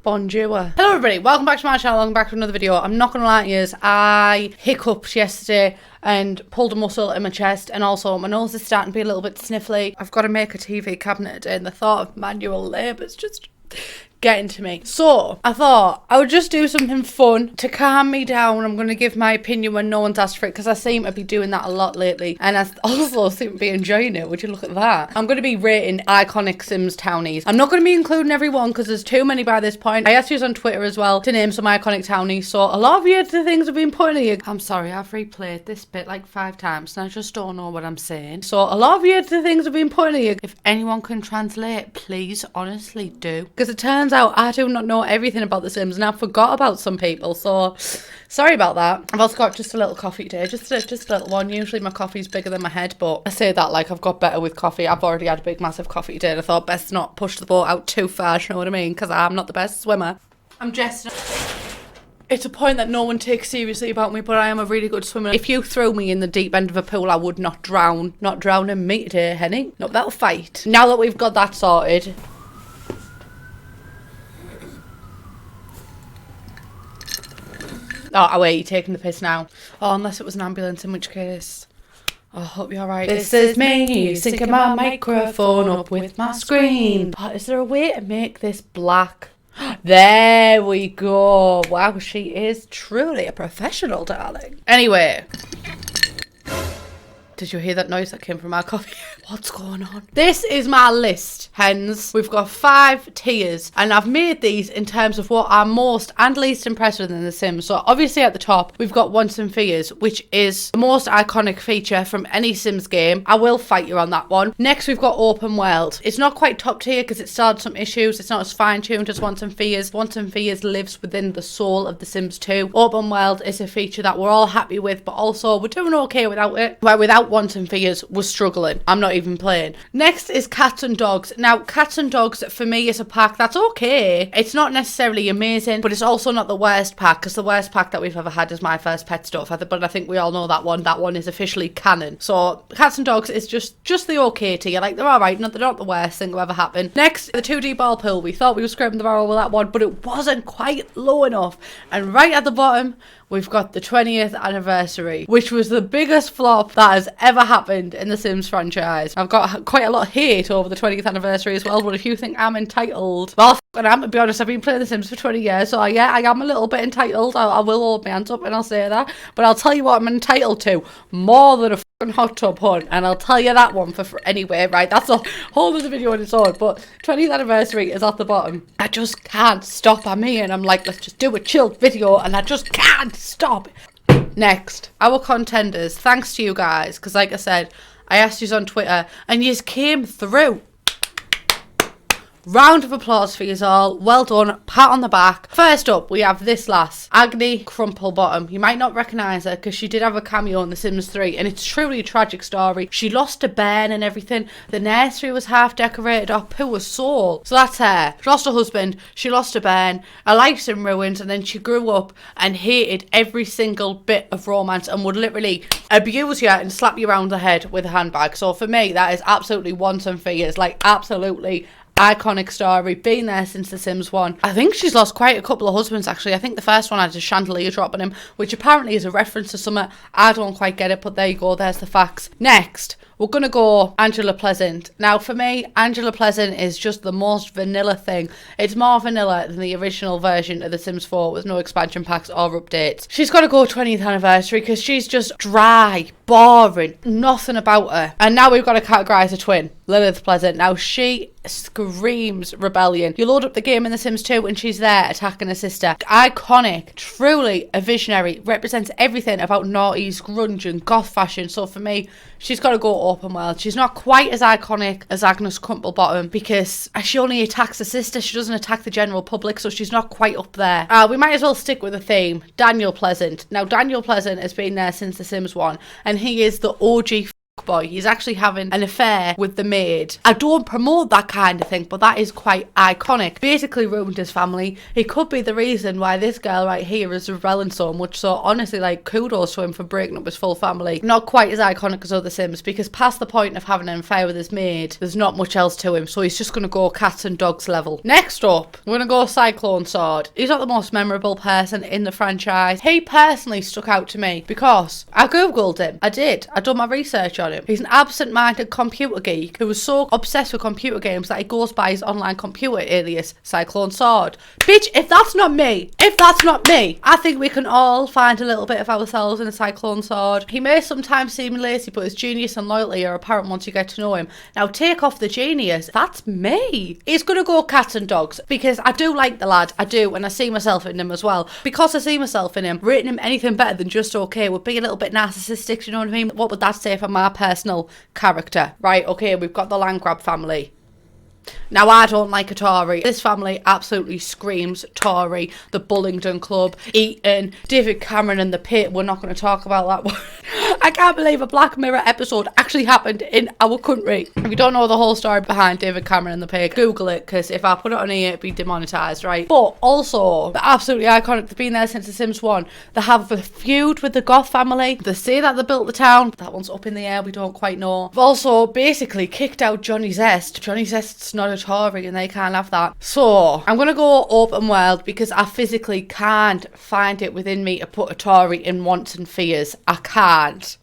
Bonjour. Hello everybody, welcome back to my channel, welcome back to another video. I'm not gonna lie to you, I hiccuped yesterday and pulled a muscle in my chest, and also my nose is starting to be a little bit sniffly. I've got to make a TV cabinet today and the thought of manual labour is just getting to me. So I thought I would just do something fun to calm me down. I'm going to give my opinion when no one's asked for it, because I seem to be doing that a lot lately, and I also seem to be enjoying it. Would you look at that? I'm going to be rating iconic Sims townies. I'm not going to be including everyone because there's too many by this point. I asked you on Twitter as well to name some iconic townies, so a lot of you things have been pointing at you. I'm sorry, I've replayed this bit like 5 times and I just don't know what I'm saying. So a lot of you things have been pointing at you. If anyone can translate, please honestly do, because it turns out I do not know everything about The Sims and I forgot about some people, so sorry about that. I've also got just a little coffee today, just a little one. Usually my coffee's bigger than my head, but I say that like I've got better with coffee. I've already had a big massive coffee today and I thought best not push the boat out too far, you know what I mean, because I'm not the best swimmer. I'm just... It's a point that no one takes seriously about me, but I am a really good swimmer. If you threw me in the deep end of a pool, I would not drown. Not drowning me today, Henny. No, that'll fight. Now that we've got that sorted... Oh, wait, you're taking the piss now. Oh, unless it was an ambulance, in which case... Oh, I hope you're alright. This is me, syncing my microphone up with my screen. But is there a way to make this black? There we go. Wow, she is truly a professional, darling. Anyway... Did you hear that noise that came from our coffee? What's going on? This is my list, hens. We've got 5 tiers, and I've made these in terms of what are most and least impressive in The Sims. So obviously at the top, we've got wants and fears, which is the most iconic feature from any Sims game. I will fight you on that one. Next, we've got open world. It's not quite top tier because it started some issues. It's not as fine-tuned as wants and fears. Wants and fears lives within the soul of The Sims 2. Open world is a feature that we're all happy with, but also we're doing okay without it. Where without wants and fears, we're struggling. I'm not even playing. Next is cats and dogs. Now, cats and dogs for me is a pack that's okay. It's not necessarily amazing, but it's also not the worst pack, because the worst pack that we've ever had is My First Pet Stuff. But I think we all know that one. That one is officially canon. So cats and dogs is just the okay tier. Like, they're alright. They're not the worst thing that ever happened. Next, the 2D ball pool. We thought we were scraping the barrel with that one, but it wasn't quite low enough. And right at the bottom, we've got the 20th anniversary, which was the biggest flop that has ever happened in the Sims franchise. I've got quite a lot of hate over the 20th anniversary as well, but if you think I'm entitled, well, I'm to be honest, I've been playing The Sims for 20 years, so yeah, I am a little bit entitled. I will hold my hands up and I'll say that, but I'll tell you what I'm entitled to, more than a fucking hot tub hunt, and I'll tell you that one for anyway, right? That's a whole other video on its own, but 20th anniversary is at the bottom. I just can't stop. I'm here and I'm like, let's just do a chilled video, and I just can't stop. Next, our contenders. Thanks to you guys, because like I said, I asked you on Twitter and you came through. Round of applause for you all. Well done. Pat on the back. First up, we have this lass, Agni Crumplebottom. You might not recognise her because she did have a cameo in The Sims 3, and it's truly a tragic story. She lost a bairn and everything. The nursery was half decorated. Oh, poor soul. So that's her. She lost her husband. She lost a bairn. Her life's in ruins, and then she grew up and hated every single bit of romance and would literally abuse you and slap you around the head with a handbag. So for me, that is absolutely wants and fears. Like, absolutely iconic story, been there since The Sims 1. I think she's lost quite a couple of husbands, actually. I think the first one had a chandelier drop on him, which apparently is a reference to something. I don't quite get it, but there you go, there's the facts. Next, we're going to go Angela Pleasant. Now, for me, Angela Pleasant is just the most vanilla thing. It's more vanilla than the original version of The Sims 4 with no expansion packs or updates. She's got to go 20th anniversary because she's just dry, boring, nothing about her. And now we've got to categorise a twin, Lilith Pleasant. Now, she screams rebellion. You load up the game in The Sims 2 and she's there attacking her sister. Iconic, truly a visionary, represents everything about noughties, grunge and goth fashion. So for me, she's got to go open world. She's not quite as iconic as Agnes Crumplebottom because she only attacks her sister. She doesn't attack the general public, so she's not quite up there. We might as well stick with the theme. Daniel Pleasant. Now, Daniel Pleasant has been there since The Sims 1 and he is the OG boy. He's actually having an affair with the maid. I don't promote that kind of thing, but that is quite iconic. Basically ruined his family. He could be the reason why this girl right here is rebelling so much. So honestly, like, kudos to him for breaking up his full family. Not quite as iconic as other Sims, because past the point of having an affair with his maid, there's not much else to him. So he's just going to go cats and dogs level. Next up, we're going to go Cyclone Sword. He's not the most memorable person in the franchise. He personally stuck out to me because I googled him. I did. I done my research on him. He's an absent-minded computer geek who was so obsessed with computer games that he goes by his online computer alias Cyclone Sword. Bitch, if that's not me, I think we can all find a little bit of ourselves in a Cyclone Sword. He may sometimes seem lazy, but his genius and loyalty are apparent once you get to know him. Now take off the genius. That's me. He's gonna go cats and dogs because I do like the lad. I do, and I see myself in him as well. Because I see myself in him, rating him anything better than just okay would be a little bit narcissistic, you know what I mean? What would that say for my personal character? Right, okay, we've got the Landgrab family. Now, I don't like a Tory. This family absolutely screams Tory. The Bullingdon Club, Eton, David Cameron and the Pit. We're not going to talk about that one. I can't believe a Black Mirror episode actually happened in our country. If you don't know the whole story behind David Cameron and the Pit, Google it, because if I put it on here, it'd be demonetised, right? But also, they're absolutely iconic. They've been there since The Sims 1. They have a feud with the Goth family. They say that they built the town. That one's up in the air. We don't quite know. They've also basically kicked out Johnny Zest. Johnny Zest's not a Tory and they can't have that. So I'm gonna go open world because I physically can't find it within me to put a Tory in wants and fears. I can't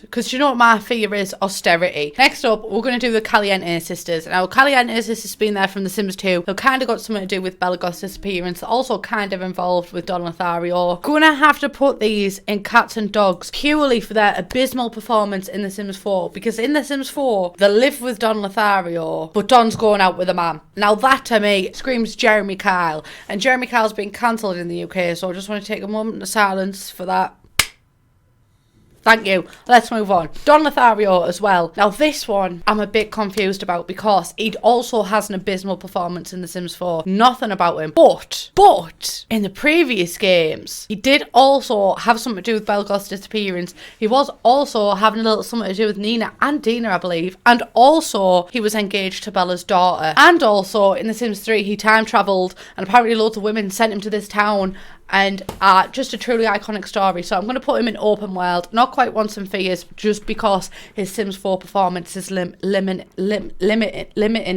because you know what my fear is? Austerity. Next up, we're gonna do the Caliente sisters. Now Caliente sisters been there from The Sims 2. They've kind of got something to do with Bella Goth's disappearance. Also kind of involved with Don Lothario. Gonna have to put these in cats and dogs purely for their abysmal performance in The Sims 4, because in The Sims 4 they live with Don Lothario but Don's going out with a man. Now that to me screams Jeremy Kyle, and Jeremy Kyle's been cancelled in the UK, so I just want to take a moment of silence for that. Thank you. Let's move on. Don Lothario as well. Now this one I'm a bit confused about because he also has an abysmal performance in The Sims 4. Nothing about him. But in the previous games, he did also have something to do with Bella Goth's disappearance. He was also having a little something to do with Nina and Dina, I believe. And also he was engaged to Bella's daughter. And also in The Sims 3 he time travelled, and apparently loads of women sent him to this town. And just a truly iconic story. So I'm going to put him in open world. Not quite wants and fears, just because his Sims 4 performance is limiting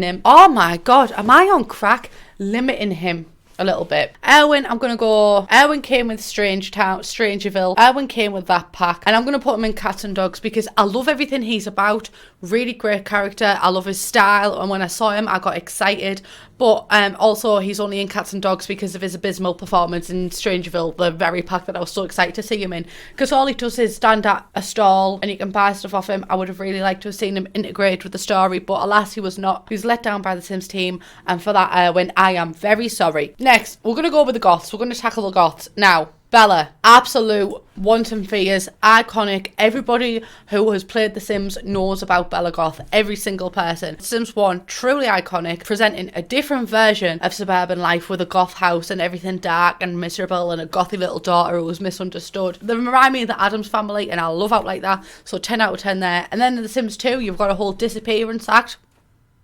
him. Oh my god, am I on crack? Limiting him a little bit. Erwin, I'm going to go... Erwin came with Strangerville. Erwin came with that pack. And I'm going to put him in cats and dogs because I love everything he's about. Really great character. I love his style. And when I saw him, I got excited. But also, he's only in cats and dogs because of his abysmal performance in Strangerville, the very pack that I was so excited to see him in. Because all he does is stand at a stall and you can buy stuff off him. I would have really liked to have seen him integrate with the story, but alas, he was not. He was let down by the Sims team, and for that, Erwin, I am very sorry. Next, we're going to go with the Goths. We're going to tackle the Goths. Now, Bella, absolute wanton fears, iconic. Everybody who has played The Sims knows about Bella Goth. Every single person. Sims 1, truly iconic, presenting a different version of suburban life with a goth house and everything dark and miserable and a gothy little daughter who was misunderstood. They remind me of the Addams Family and I love out like that. So 10 out of 10 there. And then in The Sims 2, you've got a whole disappearance act.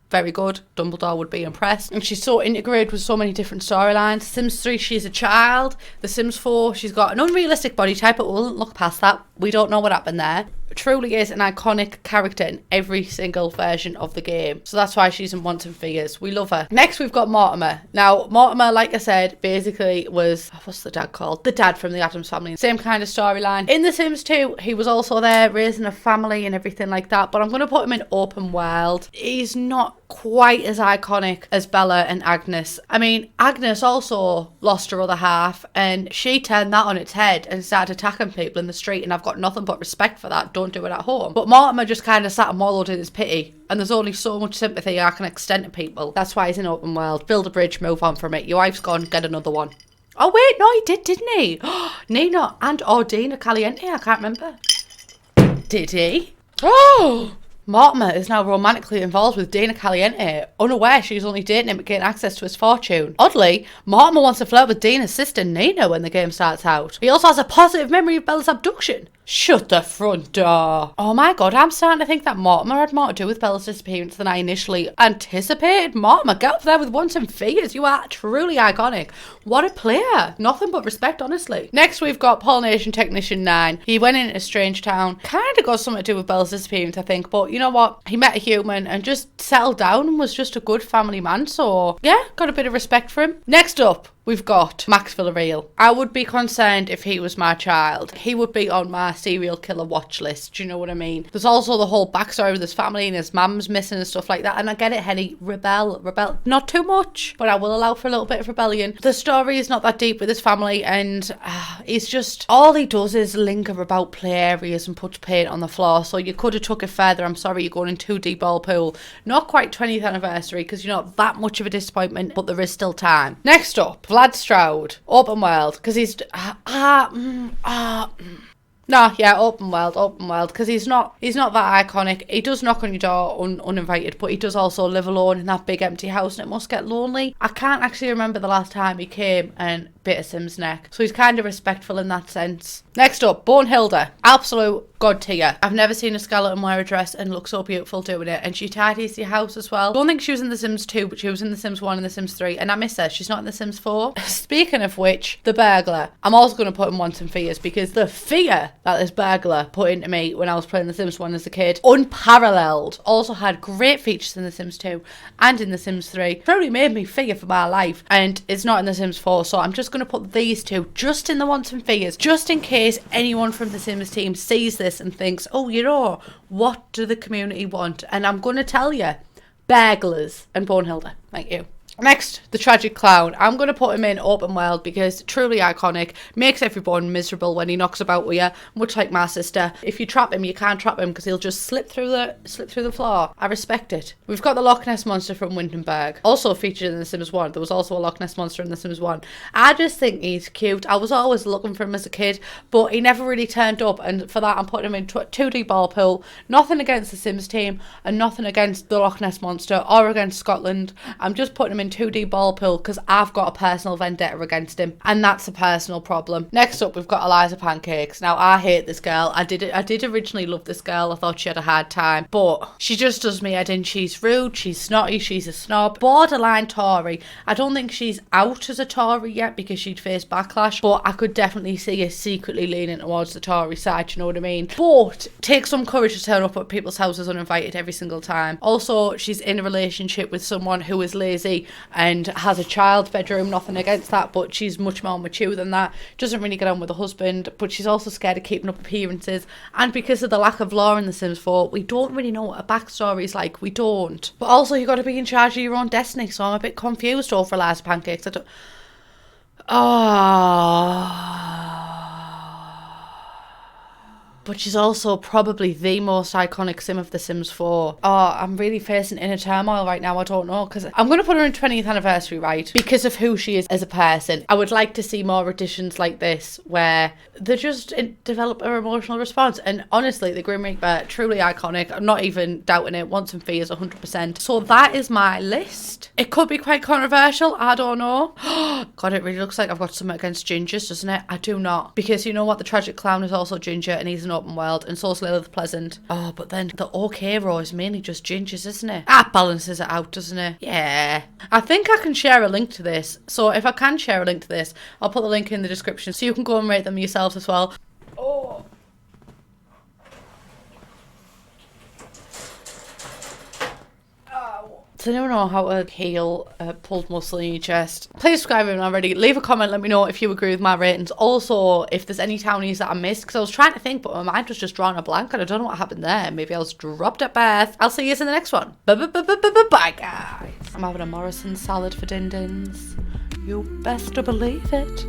Very good. Dumbledore would be impressed. And she's so integrated with so many different storylines. Sims 3, she's a child. The Sims 4, she's got an unrealistic body type, but we won't look past that. We don't know what happened there. Truly is an iconic character in every single version of the game. So that's why she's in Wants and Fears. We love her. Next, we've got Mortimer. Now, Mortimer, like I said, basically was... what's the dad called? The dad from the Addams Family. Same kind of storyline. In The Sims 2, he was also there raising a family and everything like that. But I'm going to put him in open world. He's not quite as iconic as Bella and Agnes. I mean, Agnes also lost her other half and she turned that on its head and started attacking people in the street, and I've got nothing but respect for that. Don't do it at home. But Mortimer just kind of sat and wallowed in his pity, and there's only so much sympathy I can extend to people. That's why he's in open world. Build a bridge, move on from it. Your wife's gone, get another one. Oh wait, no, he did, didn't he? Nina and or Dina Caliente, I can't remember. Did he? Oh! Mortimer is now romantically involved with Dina Caliente, unaware she's only dating him to gain access to his fortune. Oddly, Mortimer wants to flirt with Dina's sister Nina when the game starts out. He also has a positive memory of Bella's abduction. Shut the front door. Oh my god, I'm starting to think that Mortimer had more to do with Bella's disappearance than I initially anticipated. Mortimer, get up there with once and figures. You are truly iconic. What a player. Nothing but respect, honestly. Next, we've got Pollination Technician 9. He went into a strange town. Kind of got something to do with Bella's disappearance, I think. But you know what? He met a human and just settled down and was just a good family man. So, yeah, got a bit of respect for him. Next up, we've got Max Villarreal. I would be concerned if he was my child. He would be on my serial killer watch list. Do you know what I mean? There's also the whole backstory with his family and his mum's missing and stuff like that. And I get it, Henny. Rebel. Not too much, but I will allow for a little bit of rebellion. The story is not that deep with his family, and he's just, all he does is linger about play areas and puts paint on the floor. So you could have took it further. I'm sorry, you're going in too deep ball pool. Not quite 20th anniversary, because you're not that much of a disappointment, but there is still time. Next up, Vlad Stroud, open world, because he's open world, because he's not that iconic. He does knock on your door uninvited, but he does also live alone in that big empty house, and it must get lonely. I can't actually remember the last time he came and bit a Sim's neck, so he's kind of respectful in that sense. Next up, Bornhilda, absolute god tier. I've never seen a skeleton wear a dress and look so beautiful doing it, and she tidies your house as well. Don't think she was in The Sims 2, but she was in The Sims 1 and The Sims 3, and I miss her. She's not in The Sims 4. Speaking of which, the burglar. I'm also going to put him on some fears, because the fear that this burglar put into me when I was playing The Sims 1 as a kid, unparalleled. Also had great features in The Sims 2 and in The Sims 3. Probably made me fear for my life, and it's not in The Sims 4, so I'm just going to put these two just in the wants and fears, just in case anyone from the Sims team sees this and thinks, oh, you know, what do the community want? And I'm going to tell you, burglars and Bornhilda. Thank you. Next, the tragic clown. I'm going to put him in open world because truly iconic, makes everyone miserable when he knocks about with you, much like my sister. If you trap him, you can't trap him because he'll just slip through the floor. I respect it. We've got the Loch Ness Monster from Windenburg, also featured in The Sims 1. There was also a Loch Ness Monster in The Sims 1. I just think he's cute. I was always looking for him as a kid, but he never really turned up, and for that I'm putting him in 2D ball pool. Nothing against the Sims team, and nothing against the Loch Ness Monster or against Scotland. I'm just putting him in 2D ball pool because I've got a personal vendetta against him, and that's a personal problem. Next up, we've got Eliza Pancakes. Now, I hate this girl. I did originally love this girl. I thought she had a hard time, but she just does me head in. She's rude, she's snotty, she's a snob, borderline Tory. I don't think she's out as a Tory yet because she'd face backlash, but I could definitely see her secretly leaning towards the Tory side, you know what I mean? But take some courage to turn up at people's houses uninvited every single time. Also, she's in a relationship with someone who is lazy and has a child's bedroom. Nothing against that, but she's much more mature than that. Doesn't really get on with her husband, but she's also scared of keeping up appearances. And because of the lack of law in The Sims 4, we don't really know what her backstory is like. We don't. But also, you got to be in charge of your own destiny, so I'm a bit confused over Eliza Pancakes. But she's also probably the most iconic Sim of The Sims 4. Oh, I'm really facing inner turmoil right now. I don't know, because I'm going to put her in 20th anniversary, right? Because of who she is as a person. I would like to see more editions like this where they just develop her emotional response. And honestly, the Grim Reaper, truly iconic. I'm not even doubting it. Wants and fears 100%. So that is my list. It could be quite controversial. I don't know. God, it really looks like I've got something against gingers, doesn't it? I do not. Because you know what? The tragic clown is also ginger, and he's an open world, and so's Lilith Pleasant. Oh, but then the orc hero is mainly just gingers, isn't it? That balances it out, doesn't it? Yeah. I think I can share a link to this. So if I can share a link to this, I'll put the link in the description so you can go and rate them yourselves as well. Oh. Does anyone know how to heal a pulled muscle in your chest? Please subscribe if you're not already. Leave a comment, let me know if you agree with my ratings. Also, if there's any townies that I missed, because I was trying to think, but my mind was just drawing a blank, and I don't know what happened there. Maybe I was dropped at birth. I'll see you in the next one. Bye, guys. I'm having a Morrison salad for din-dins. You best to believe it.